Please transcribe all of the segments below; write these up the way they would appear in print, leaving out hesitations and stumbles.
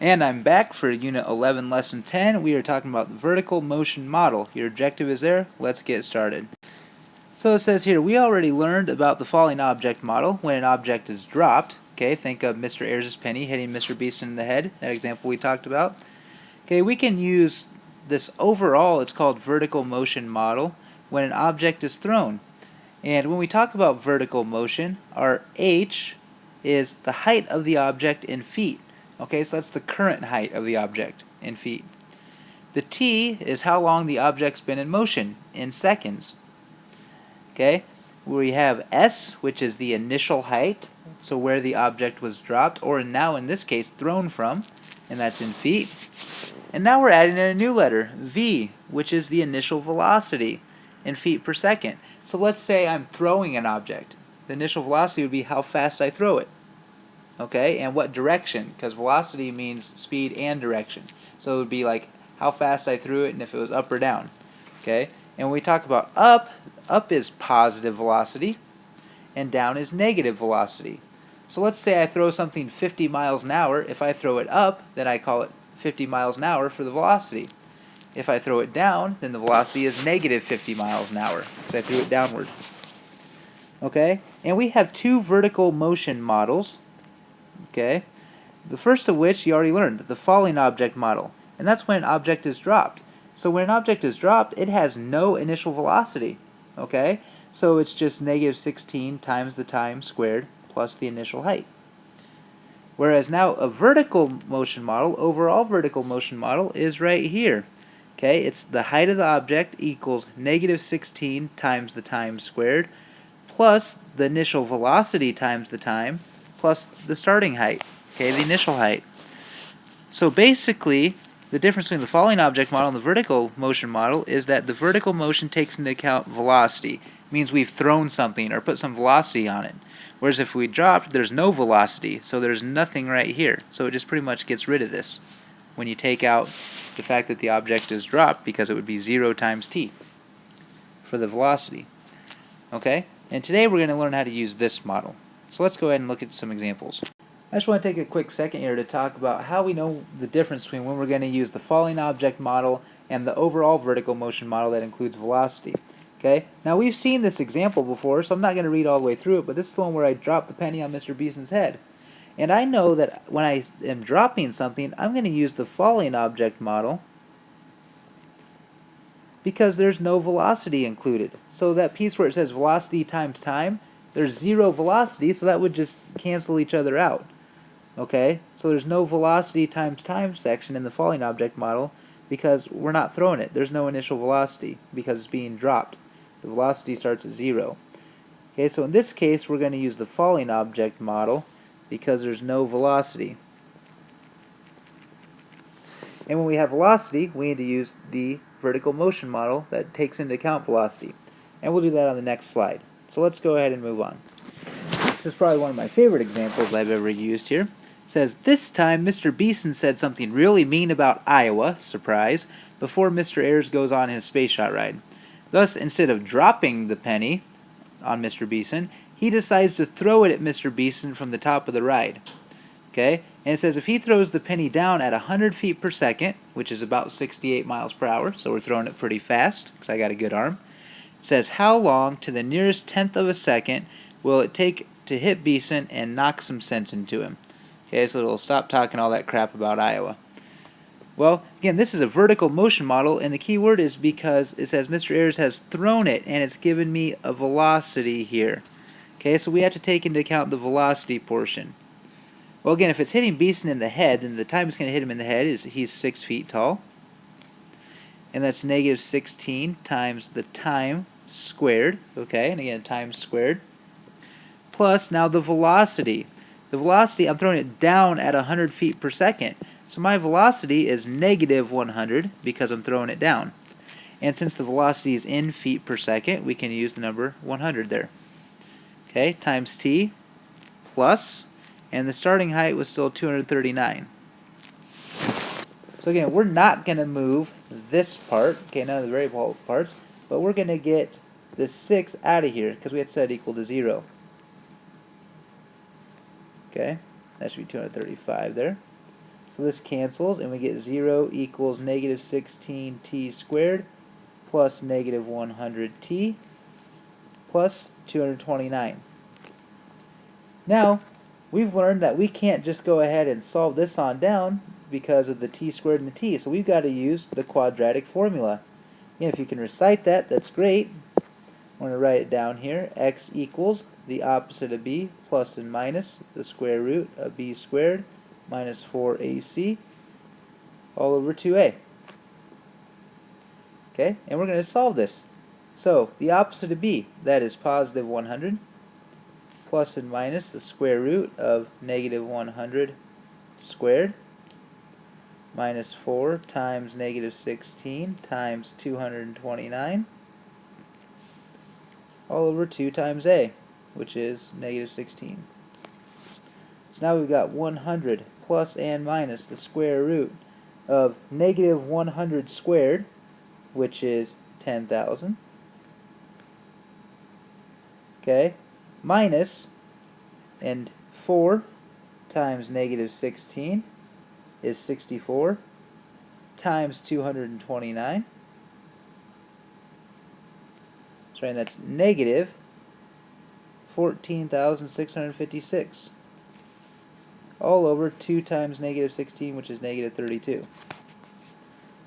And I'm back for Unit 11, Lesson 10. We are talking about the vertical motion model. Your objective is there. Let's get started. So it says here, we already learned about the falling object model when an object is dropped. Okay, think of Mr. Ayers' penny hitting Mr. Beeson in the head, that example we talked about. Okay, we can use this overall, it's called vertical motion model, when an object is thrown. And when we talk about vertical motion, our h is the height of the object in feet. Okay, so that's the current height of the object in feet. The t is how long the object's been in motion in seconds. Okay, we have s, which is the initial height, so where the object was dropped, or now in this case thrown from, and that's in feet. And now we're adding in a new letter, v, which is the initial velocity in feet per second. So let's say I'm throwing an object. The initial velocity would be how fast I throw it. Okay, and what direction, because velocity means speed and direction. So it would be like how fast I threw it and if it was up or down. Okay, and when we talk about up is positive velocity and down is negative velocity. So let's say I throw something 50 miles an hour. If I throw it up, then I call it 50 miles an hour for the velocity. If I throw it down, then the velocity is negative 50 miles an hour because I threw it downward. Okay, and we have two vertical motion models. Okay, the first of which you already learned, the falling object model, and that's when an object is dropped. So when an object is dropped, it has no initial velocity. Okay, so it's just negative 16 times the time squared plus the initial height. Whereas now a vertical motion model, overall vertical motion model, is right here. Okay, it's the height of the object equals negative 16 times the time squared plus the initial velocity times the time plus the starting height, okay, the initial height. So basically, the difference between the falling object model and the vertical motion model is that the vertical motion takes into account velocity. It means we've thrown something or put some velocity on it. Whereas if we dropped, there's no velocity, so there's nothing right here. So it just pretty much gets rid of this when you take out the fact that the object is dropped, because it would be 0 times t for the velocity. Okay? And today we're going to learn how to use this model. So let's go ahead and look at some examples. I just want to take a quick second here to talk about how we know the difference between when we're going to use the falling object model and the overall vertical motion model that includes velocity. Okay? Now we've seen this example before, so I'm not going to read all the way through it, but this is the one where I dropped the penny on Mr. Beeson's head. And I know that when I am dropping something, I'm going to use the falling object model because there's no velocity included. So that piece where it says velocity times time, there's 0 velocity, so that would just cancel each other out. Okay, so there's no velocity times time section in the falling object model because we're not throwing it. There's no initial velocity because it's being dropped. The velocity starts at 0. Okay, so in this case we're going to use the falling object model because there's no velocity. And when we have velocity, we need to use the vertical motion model that takes into account velocity. And we'll do that on the next slide. So let's go ahead and move on. This is probably one of my favorite examples I've ever used here. It says, this time Mr. Beeson said something really mean about Iowa, surprise, before Mr. Ayers goes on his space shot ride. Thus, instead of dropping the penny on Mr. Beeson, he decides to throw it at Mr. Beeson from the top of the ride. Okay, and it says if he throws the penny down at 100 feet per second, which is about 68 miles per hour, so we're throwing it pretty fast because I got a good arm. It says how long to the nearest tenth of a second will it take to hit Beeson and knock some sense into him? Okay, so it'll stop talking all that crap about Iowa. Well, again, this is a vertical motion model, and the key word is because it says Mr. Ayers has thrown it, and it's given me a velocity here. Okay, so we have to take into account the velocity portion. Well, again, if it's hitting Beeson in the head, then the time it's going to hit him in the head is he's 6 feet tall. And that's negative 16 times the time squared. Okay, and again, time squared. Plus, now the velocity. The velocity, I'm throwing it down at 100 feet per second. So my velocity is negative 100 because I'm throwing it down. And since the velocity is in feet per second, we can use the number 100 there. Okay, times t plus, and the starting height was still 239. So again, we're not going to move this part, okay, none of the variable parts, but we're going to get the 6 out of here because we had set equal to 0. Okay, that should be 235 there. So this cancels, and we get 0 equals negative 16t squared plus negative 100t plus 229. Now, we've learned that we can't just go ahead and solve this on down because of the t squared and the t, so we've got to use the quadratic formula. And if you can recite that, that's great. I'm going to write it down here. X equals the opposite of b plus and minus the square root of b squared minus 4ac all over 2a. Okay, and we're going to solve this. So, the opposite of b, that is positive 100, plus and minus the square root of negative 100 squared, minus 4 times negative 16 times 229, all over 2 times a, which is negative 16. So now we've got 100 plus and minus the square root of negative 100 squared, which is 10,000. Okay, minus, and 4 times negative 16 is 64 times 229. Sorry, and that's negative 14,656. All over 2 times negative 16, which is negative 32.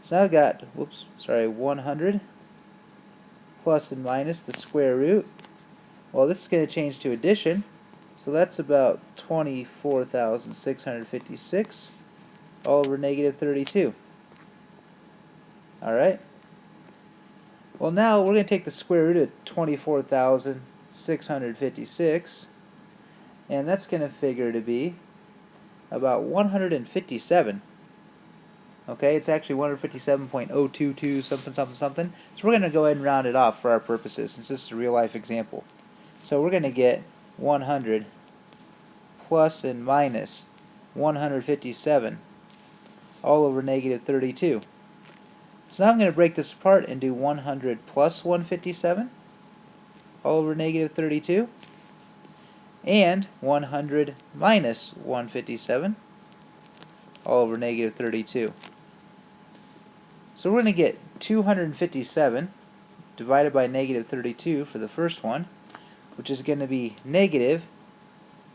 So now I've got, 100 plus and minus the square root. Well, this is going to change to addition, so that's about 24,656 all over negative 32. Alright? Well, now we're going to take the square root of 24,656, and that's going to figure to be about 157. Okay, it's actually 157.022 something something something. So we're going to go ahead and round it off for our purposes, since this is a real life example. So we're going to get 100 plus and minus 157 all over negative 32. So now I'm going to break this apart and do 100 plus 157 all over negative 32 and 100 minus 157 all over negative 32. So we're going to get 257 divided by negative 32 for the first one, which is going to be negative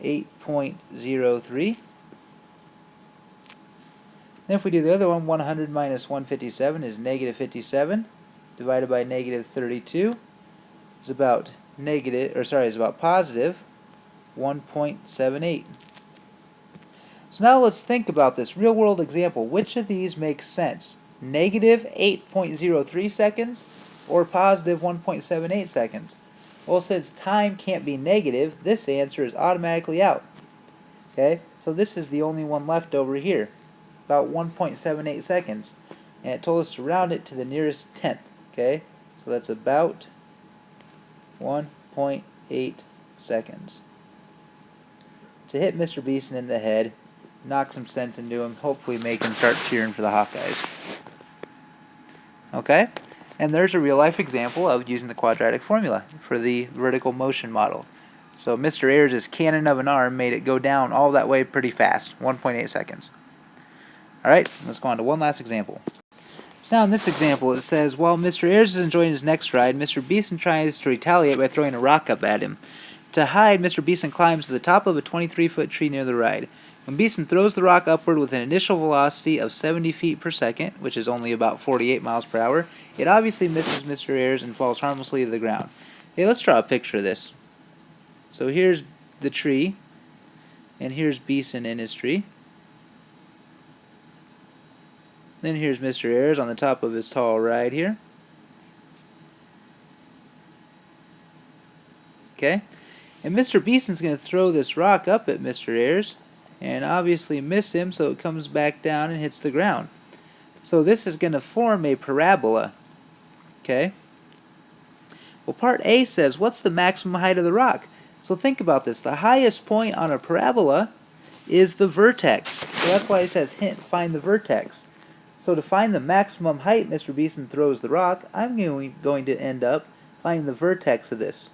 8.03. Then if we do the other one, 100 minus 157 is negative 57 divided by negative 32 is about positive 1.78. So now let's think about this real world example. Which of these makes sense? Negative 8.03 seconds or positive 1.78 seconds? Well, since time can't be negative, this answer is automatically out. Okay, so this is the only one left over here, about 1.78 seconds. And it told us to round it to the nearest tenth. Okay, so that's about 1.8 seconds. To hit Mr. Beeson in the head, knock some sense into him, hopefully make him start cheering for the Hawkeyes. Okay? And there's a real-life example of using the quadratic formula for the vertical motion model. So Mr. Ayers' cannon of an arm made it go down all that way pretty fast, 1.8 seconds. Alright, let's go on to one last example. So now in this example it says, while Mr. Ayers is enjoying his next ride, Mr. Beeson tries to retaliate by throwing a rock up at him. To hide, Mr. Beeson climbs to the top of a 23-foot tree near the ride. When Beeson throws the rock upward with an initial velocity of 70 feet per second, which is only about 48 miles per hour, it obviously misses Mr. Ayers and falls harmlessly to the ground. Hey, let's draw a picture of this. So here's the tree, and here's Beeson in his tree. Then here's Mr. Ayers on the top of his tall ride here. Okay, and Mr. Beeson's going to throw this rock up at Mr. Ayers and obviously miss him, so it comes back down and hits the ground. So this is going to form a parabola. Okay? Well, part A says, what's the maximum height of the rock? So think about this. The highest point on a parabola is the vertex. So that's why it says, hint, find the vertex. So to find the maximum height Mr. Beeson throws the rock, I'm going to end up finding the vertex of this.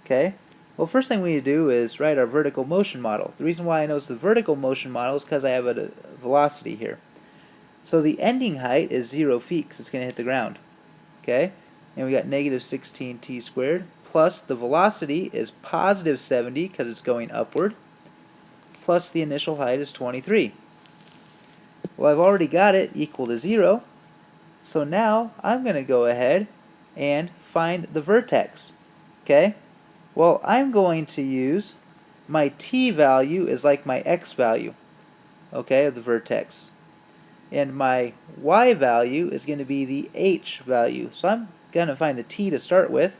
Okay? Well, first thing we need to do is write our vertical motion model. The reason why I know it's the vertical motion model is because I have a velocity here. So the ending height is 0 feet because it's going to hit the ground. Okay? And we got negative 16t squared plus the velocity is positive 70 because it's going upward, plus the initial height is 23. Well, I've already got it equal to 0, so now I'm going to go ahead and find the vertex. Okay? Well, I'm going to use my t value is like my x value, okay, of the vertex. And my y value is going to be the h value. So I'm going to find the t to start with.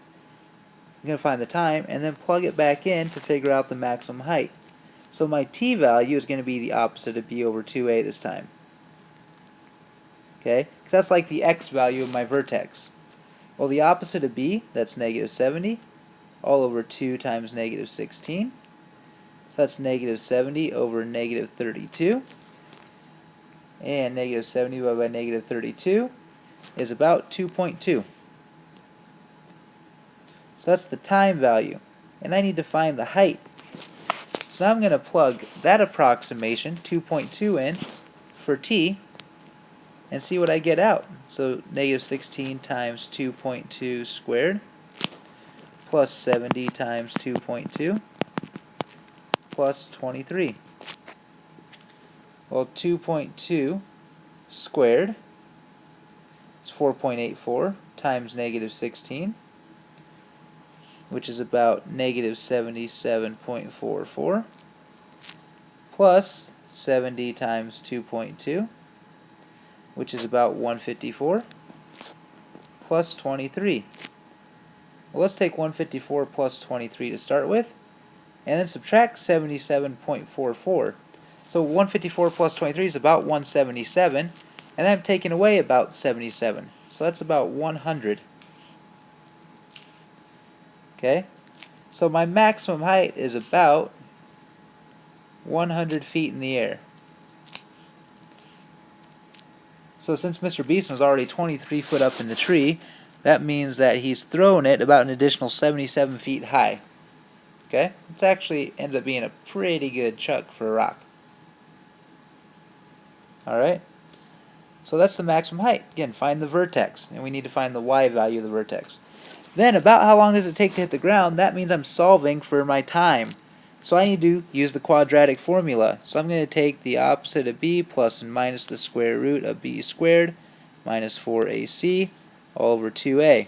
I'm going to find the time and then plug it back in to figure out the maximum height. So my t value is going to be the opposite of b over 2a this time. Okay? Because that's like the x value of my vertex. Well, the opposite of b, that's negative 70, all over 2 times negative 16. So that's negative 70 over negative 32. And negative 70 divided by negative 32 is about 2.2. So that's the time value. And I need to find the height. So now I'm going to plug that approximation, 2.2, in for t and see what I get out. So negative 16 times 2.2 squared plus 70 times 2.2 plus 23. Well, 2.2 squared is 4.84 times negative 16, which is about negative 77.44, plus 70 times 2.2, which is about 154, plus 23. Well, let's take 154 plus 23 to start with, and then subtract 77.44. So 154 plus 23 is about 177, and then I'm taking away about 77. So that's about 100. Okay? So my maximum height is about 100 feet in the air. So since Mr. Beeson was already 23 foot up in the tree, that means that he's thrown it about an additional 77 feet high. Okay? It actually ends up being a pretty good chuck for a rock. Alright? So that's the maximum height. Again, find the vertex, and we need to find the y value of the vertex. Then, about how long does it take to hit the ground? That means I'm solving for my time. So I need to use the quadratic formula. So I'm going to take the opposite of b plus and minus the square root of b squared minus 4ac all over 2a.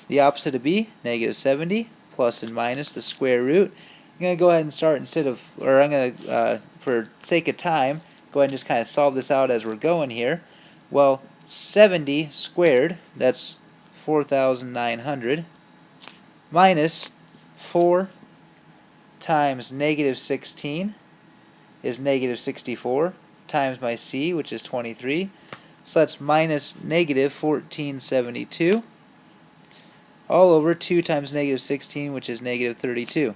The opposite of b, negative 70, plus and minus the square root. I'm going to go ahead and start I'm going to, for sake of time, go ahead and just kind of solve this out as we're going here. Well, 70 squared, that's 4,900, minus 4 times negative 16 is negative 64, times my c, which is 23. So that's minus negative 1472, all over 2 times negative 16, which is negative 32.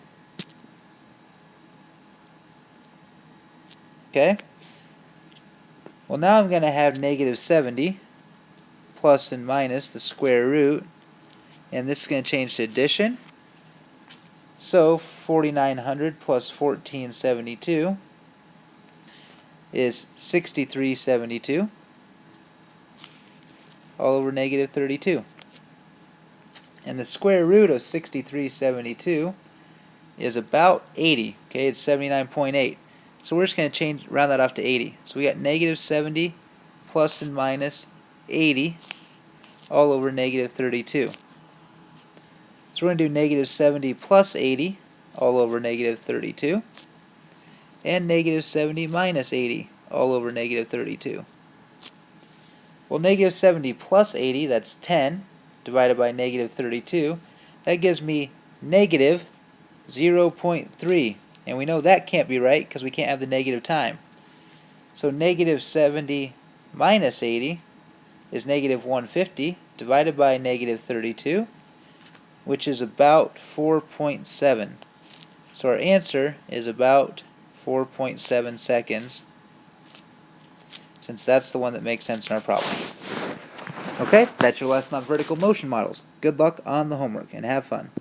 Okay? Well, now I'm going to have negative 70 plus and minus the square root, and this is going to change to addition. So 4,900 plus 1472 is 6372 all over negative 32. And the square root of 6372 is about 80. Okay, it's 79.8. So we're just going to round that off to 80. So we got negative 70 plus and minus 80 all over negative 32. So we're going to do negative 70 plus 80 all over negative 32, and negative 70 minus 80 all over negative 32. Well, negative 70 plus 80, that's 10, divided by negative 32. That gives me negative 0.3. And we know that can't be right because we can't have the negative time. So negative 70 minus 80 is negative 150 divided by negative 32, which is about 4.7. So our answer is about 4.7 seconds, since that's the one that makes sense in our problem. Okay, that's your lesson on vertical motion models. Good luck on the homework and have fun.